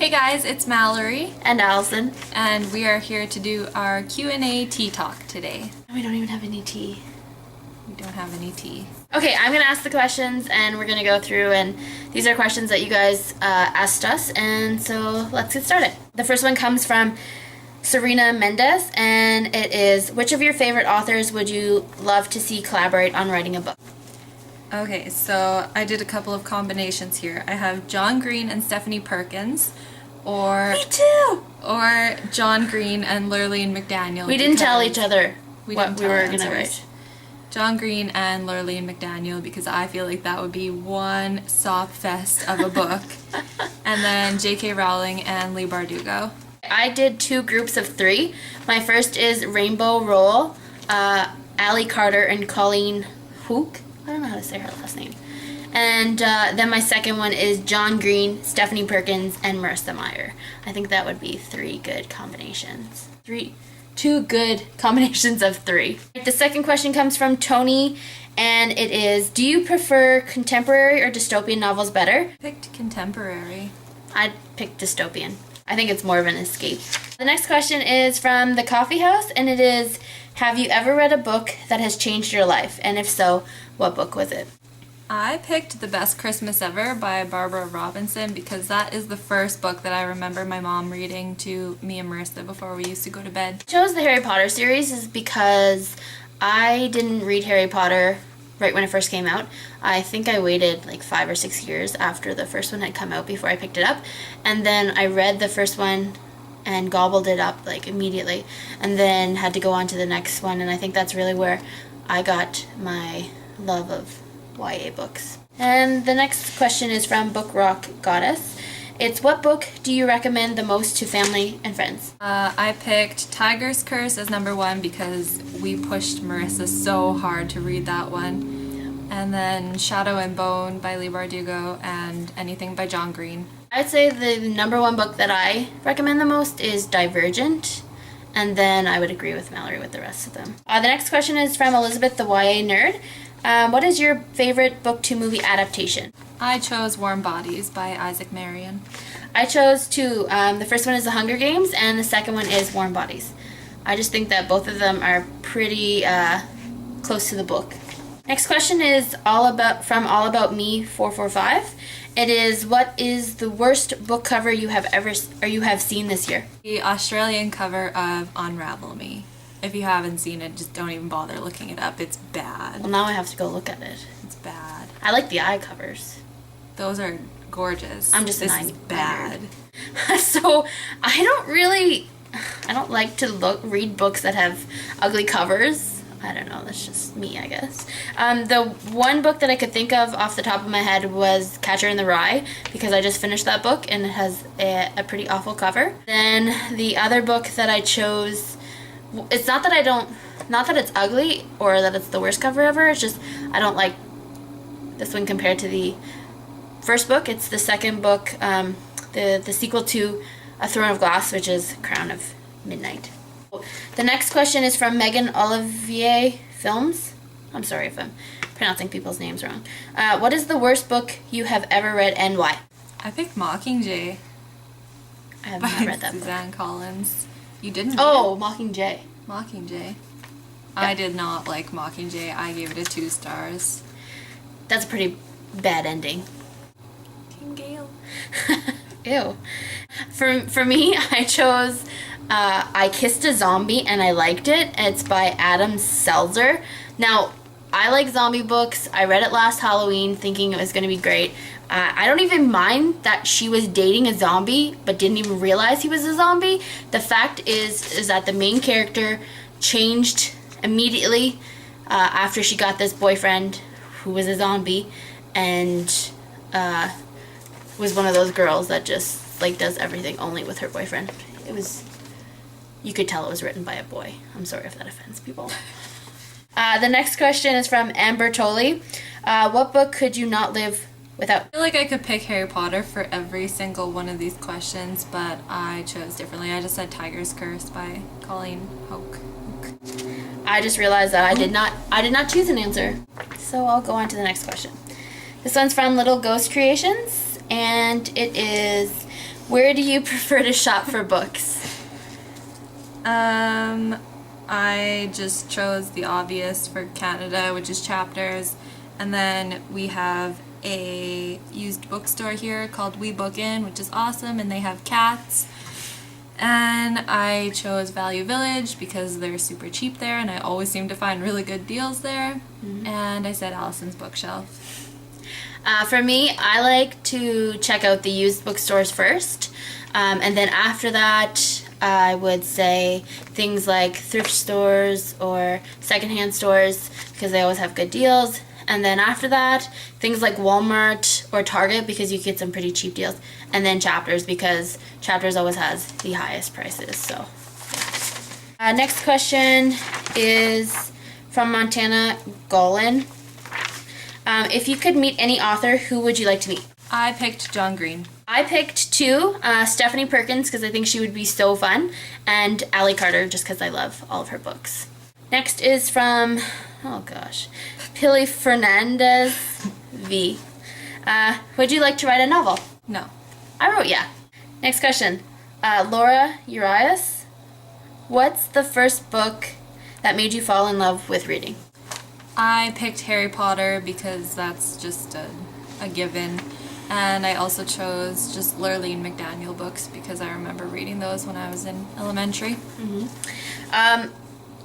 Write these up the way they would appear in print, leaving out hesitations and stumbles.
Hey guys, it's Mallory And Allison. and we are here to do our Q&A tea talk today. We don't even have any tea. We don't have any tea. Okay, I'm gonna ask the questions and we're gonna go through, and these are questions that you guys asked us, and so let's get started. The first one comes from Serena Mendez, and it is, which of your favorite authors would you love to see collaborate on writing a book? Okay, so I did a couple of combinations here. I have John Green and Stephanie Perkins, or Me too! John Green and Lurleen McDaniel. We didn't tell each other we what didn't we tell were gonna answers. write. John Green and Lurleen McDaniel, because I feel like that would be one sob fest of a book. And then J.K. Rowling and Leigh Bardugo. I did 2 groups of 3. My first is Rainbow Rowell, Allie Carter, and Colleen Hook. I don't know how to say her last name. And then my second one is John Green, Stephanie Perkins, and Marissa Meyer. I think that would be 3 good combinations. 2 good combinations of 3. The second question comes from Tony, and it is, do you prefer contemporary or dystopian novels better? Picked contemporary. I picked dystopian. I think it's more of an escape. The next question is from The Coffee House, and it is, have you ever read a book that has changed your life? And if so, what book was it? I picked The Best Christmas Ever by Barbara Robinson because that is the first book that I remember my mom reading to me and Marissa before we used to go to bed. I chose the Harry Potter series is because I didn't read Harry Potter right when it first came out. I think I waited like 5 or 6 years after the first one had come out before I picked it up. And then I read the first one and gobbled it up like immediately, and then had to go on to the next one, and I think that's really where I got my love of YA books. And the next question is from Book Rock Goddess. It's, what book do you recommend the most to family and friends? I picked Tiger's Curse as number 1 because we pushed Marissa so hard to read that one. And then Shadow and Bone by Leigh Bardugo and Anything by John Green. I'd say the number 1 book that I recommend the most is Divergent, and then I would agree with Mallory with the rest of them. The next question is from Elizabeth the YA Nerd. What is your favorite book to movie adaptation? I chose Warm Bodies by Isaac Marion. I chose 2. The first one is The Hunger Games, and the second one is Warm Bodies. I just think that both of them are pretty close to the book. Next question is from All About Me 445. It is, what is the worst book cover you have seen this year? The Australian cover of Unravel Me. If you haven't seen it, just don't even bother looking it up. It's bad. Well, now I have to go look at it. It's bad. I like the eye covers. Those are gorgeous. I'm just this an is eye bad. So I don't like to read books that have ugly covers. I don't know, that's just me, I guess. The one book that I could think of off the top of my head was Catcher in the Rye, because I just finished that book and it has a pretty awful cover. Then the other book that I chose, it's not that it's ugly or that it's the worst cover ever, it's just I don't like this one compared to the first book. It's the second book, the sequel to A Throne of Glass, which is Crown of Midnight. The next question is from Megan Olivier Films. I'm sorry if I'm pronouncing people's names wrong. What is the worst book you have ever read and why? I picked Mockingjay I have by not read that Suzanne book. Collins. You didn't Oh, Mockingjay. Mockingjay. I did not like Mockingjay. I gave it a 2 stars. That's a pretty bad ending. Team Gale. Ew. For me, I chose I Kissed a Zombie and I liked it. It's by Adam Selzer. Now, I like zombie books. I read it last Halloween thinking it was going to be great. I don't even mind that she was dating a zombie but didn't even realize he was a zombie. The fact is that the main character changed immediately after she got this boyfriend who was a zombie, and was one of those girls that just like does everything only with her boyfriend. You could tell it was written by a boy. I'm sorry if that offends people. The next question is from Amber Tolley. What book could you not live without? I feel like I could pick Harry Potter for every single one of these questions, but I chose differently. I just said Tiger's Curse by Colleen Hook. I just realized that I did not choose an answer. So I'll go on to the next question. This one's from Little Ghost Creations, and it is, Where do you prefer to shop for books? I just chose the obvious for Canada, which is Chapters, and then we have a used bookstore here called We Book In, which is awesome, and they have cats. And I chose Value Village because they're super cheap there, and I always seem to find really good deals there. And I said Allison's Bookshelf. For me, I like to check out the used bookstores first, and then after that, I would say things like thrift stores or secondhand stores because they always have good deals. And then after that, things like Walmart or Target because you get some pretty cheap deals. And then Chapters because Chapters always has the highest prices. So, next question is from Montana Golan. If you could meet any author, who would you like to meet? I picked John Green. I picked two, Stephanie Perkins because I think she would be so fun, and Allie Carter just because I love all of her books. Next is from, Pili Fernandez V. Would you like to write a novel? No. I wrote yeah. Next question. Laura Urias. What's the first book that made you fall in love with reading? I picked Harry Potter because that's just a given. And I also chose just Lurleen McDaniel books because I remember reading those when I was in elementary.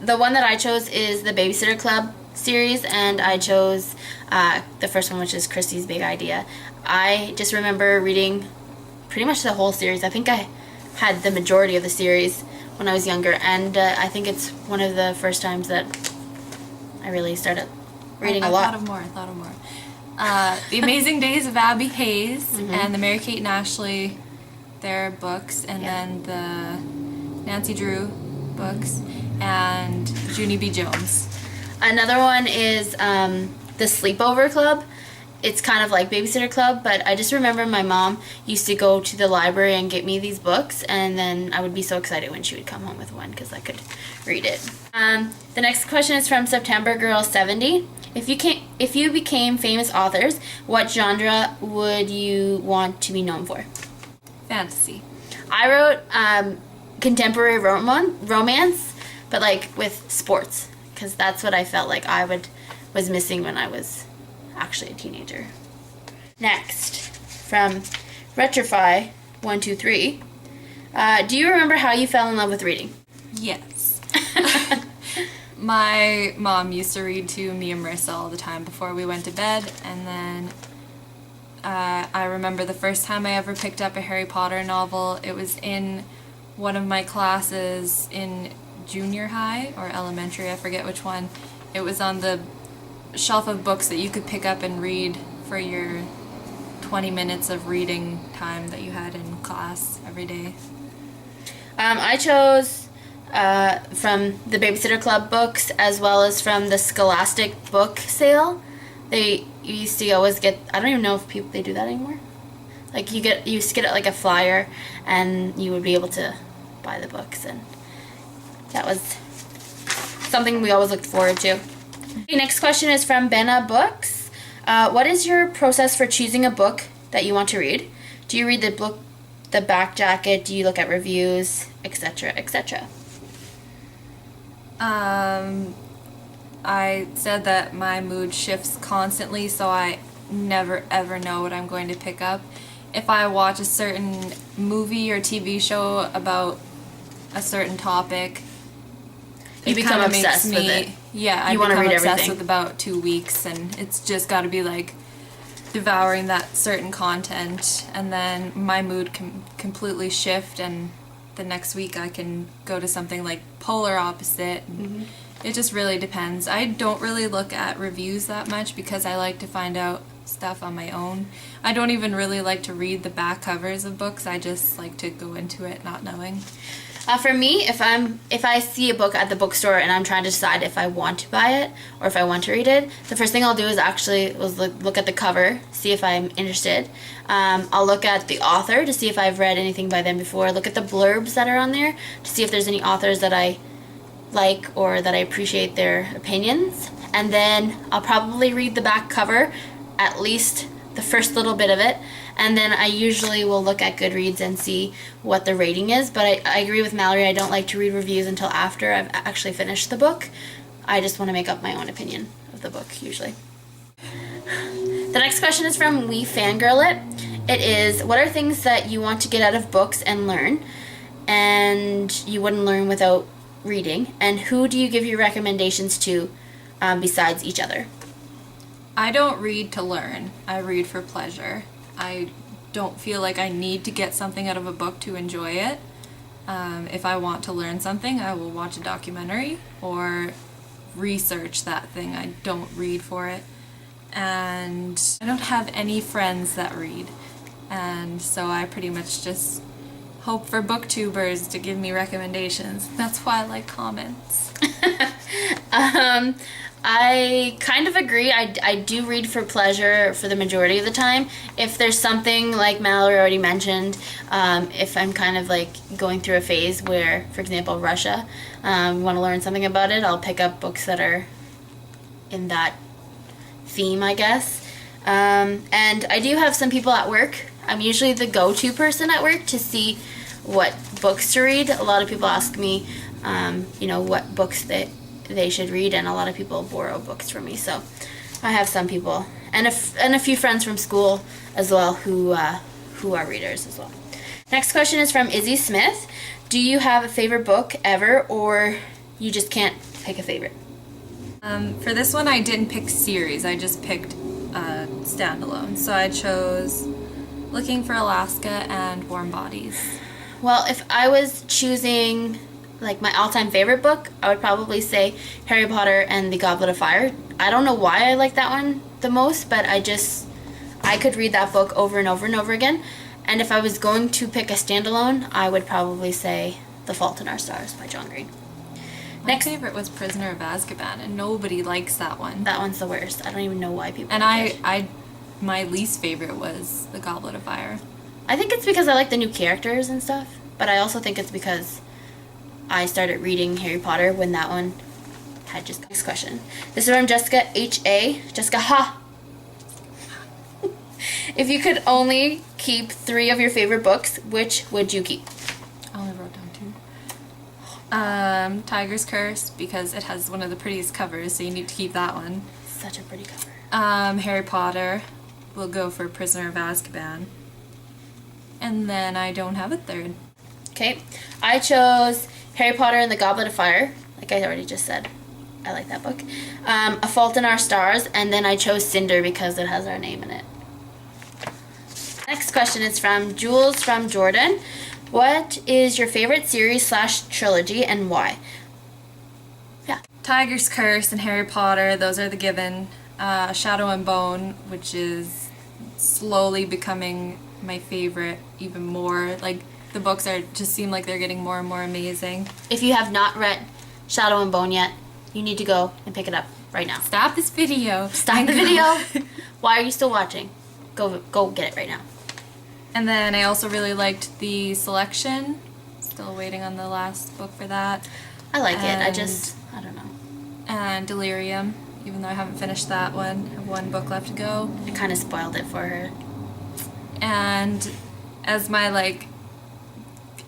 The one that I chose is the Babysitter Club series, and I chose the first one, which is Christie's Big Idea. I just remember reading pretty much the whole series. I think I had the majority of the series when I was younger, and I think it's one of the first times that I really started reading a lot. I thought of more. The Amazing Days of Abby Hayes and the Mary-Kate and Ashley, their books, and then the Nancy Drew books, and Junie B. Jones. Another one is the Sleepover Club. It's kind of like Babysitter Club, but I just remember my mom used to go to the library and get me these books, and then I would be so excited when she would come home with one because I could read it. The next question is from September Girl 70. If you became famous authors, what genre would you want to be known for? Fantasy. I wrote contemporary romance, but like with sports, because that's what I felt like was missing when I was actually a teenager. Next, from Retrofy 123, do you remember how you fell in love with reading? Yes. My mom used to read to me and Marissa all the time before we went to bed, and then I remember the first time I ever picked up a Harry Potter novel. It was in one of my classes in junior high or elementary, I forget which one. It was on the shelf of books that you could pick up and read for your 20 minutes of reading time that you had in class every day. I chose from the Babysitter Club books as well as from the Scholastic book sale. They used to always get, I don't even know if they do that anymore. Like you used to get it like a flyer and you would be able to buy the books, and that was something we always looked forward to. The next question is from Benna Books. What is your process for choosing a book that you want to read? Do you read the book, the back jacket? Do you look at reviews, etc., etc.? I said that my mood shifts constantly, so I never ever know what I'm going to pick up. If I watch a certain movie or TV show about a certain topic, you become obsessed with it. Yeah, I become obsessed with about 2 weeks, and it's just got to be like devouring that certain content, and then my mood can completely shift, and the next week I can go to something like polar opposite. It just really depends. I don't really look at reviews that much because I like to find out stuff on my own. I don't even really like to read the back covers of books. I just like to go into it not knowing. For me, if I see a book at the bookstore and I'm trying to decide if I want to buy it or if I want to read it, the first thing I'll do is actually look at the cover, see if I'm interested. I'll look at the author to see if I've read anything by them before. Look at the blurbs that are on there to see if there's any authors that I like or that I appreciate their opinions. And then I'll probably read the back cover, at least the first little bit of it, and then I usually will look at Goodreads and see what the rating is. But I agree with Mallory, I don't like to read reviews until after I've actually finished the book. I just want to make up my own opinion of the book, usually. The next question is from We Fangirl It. It is, what are things that you want to get out of books and learn, and you wouldn't learn without reading? And who do you give your recommendations to besides each other? I don't read to learn. I read for pleasure. I don't feel like I need to get something out of a book to enjoy it. If I want to learn something, I will watch a documentary or research that thing. I don't read for it. And I don't have any friends that read. And so I pretty much just hope for booktubers to give me recommendations. That's why I like comments. I kind of agree. I do read for pleasure for the majority of the time. If there's something like Mallory already mentioned, if I'm kind of like going through a phase where, for example, Russia, want to learn something about it, I'll pick up books that are in that theme, I guess. And I do have some people at work. I'm usually the go-to person at work to see what books to read. A lot of people ask me, what books they should read, and a lot of people borrow books from me. So I have some people and a few friends from school as well who are readers as well. Next question is from Izzy Smith. Do you have a favorite book ever, or you just can't pick a favorite? For this one, I didn't pick series. I just picked standalone. So I chose Looking for Alaska and Warm Bodies. Well, if I was choosing like my all-time favorite book, I would probably say Harry Potter and the Goblet of Fire. I don't know why I like that one the most, but I could read that book over and over and over again. And if I was going to pick a standalone, I would probably say The Fault in Our Stars by John Green. My favorite was Prisoner of Azkaban, and nobody likes that one. That one's the worst. I don't even know why people And like it. my least favorite was The Goblet of Fire. I think it's because I like the new characters and stuff, but I also think it's because I started reading Harry Potter when that one had just... Next question. This is from Jessica H.A. Jessica Ha! If you could only keep 3 of your favorite books, which would you keep? I only wrote down 2. Tiger's Curse, because it has one of the prettiest covers, so you need to keep that one. Such a pretty cover. Harry Potter. We'll go for Prisoner of Azkaban. And then I don't have a third. Okay. I chose Harry Potter and the Goblet of Fire, like I already just said. I like that book. A Fault in Our Stars, and then I chose Cinder because it has our name in it. Next question is from Jules from Jordan. What is your favorite series / trilogy and why? Yeah. Tiger's Curse and Harry Potter, those are the given. Shadow and Bone, which is slowly becoming my favorite even more. Like, the books just seem like they're getting more and more amazing. If you have not read Shadow and Bone yet, you need to go and pick it up right now. Stop this video. Stop the video. Why are you still watching? Go get it right now. And then I also really liked The Selection. Still waiting on the last book for that. I like it. I don't know. And Delirium, even though I haven't finished that one. I have one book left to go. I kind of spoiled it for her. And as my,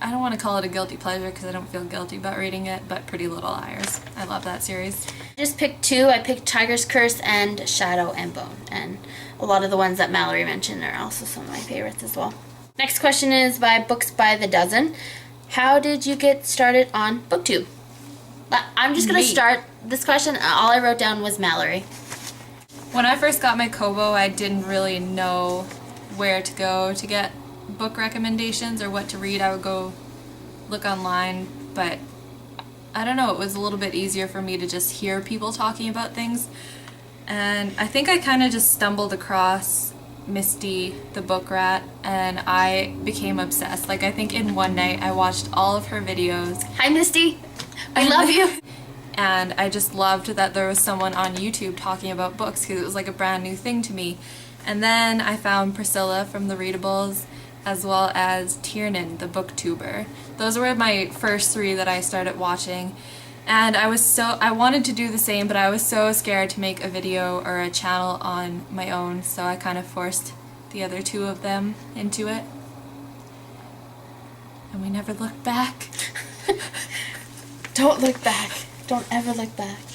I don't want to call it a guilty pleasure because I don't feel guilty about reading it, but Pretty Little Liars. I love that series. I just picked 2. I picked Tiger's Curse and Shadow and Bone. And a lot of the ones that Mallory mentioned are also some of my favorites as well. Next question is by Books by the Dozen. How did you get started on BookTube? I'm just going to start this question. All I wrote down was Mallory. When I first got my Kobo, I didn't really know where to go to get book recommendations or what to read. I would go look online, but I don't know, it was a little bit easier for me to just hear people talking about things. And I think I kind of just stumbled across Misty, the book rat, and I became obsessed. I think in one night I watched all of her videos. Hi, Misty. I love you. And I just loved that there was someone on YouTube talking about books because it was like a brand new thing to me. And then I found Priscilla from The Readables, as well as Tiernan, the booktuber. Those were my first 3 that I started watching. And I wanted to do the same, but I was so scared to make a video or a channel on my own, so I kind of forced the other two of them into it. And we never looked back. Don't look back. Don't ever look back.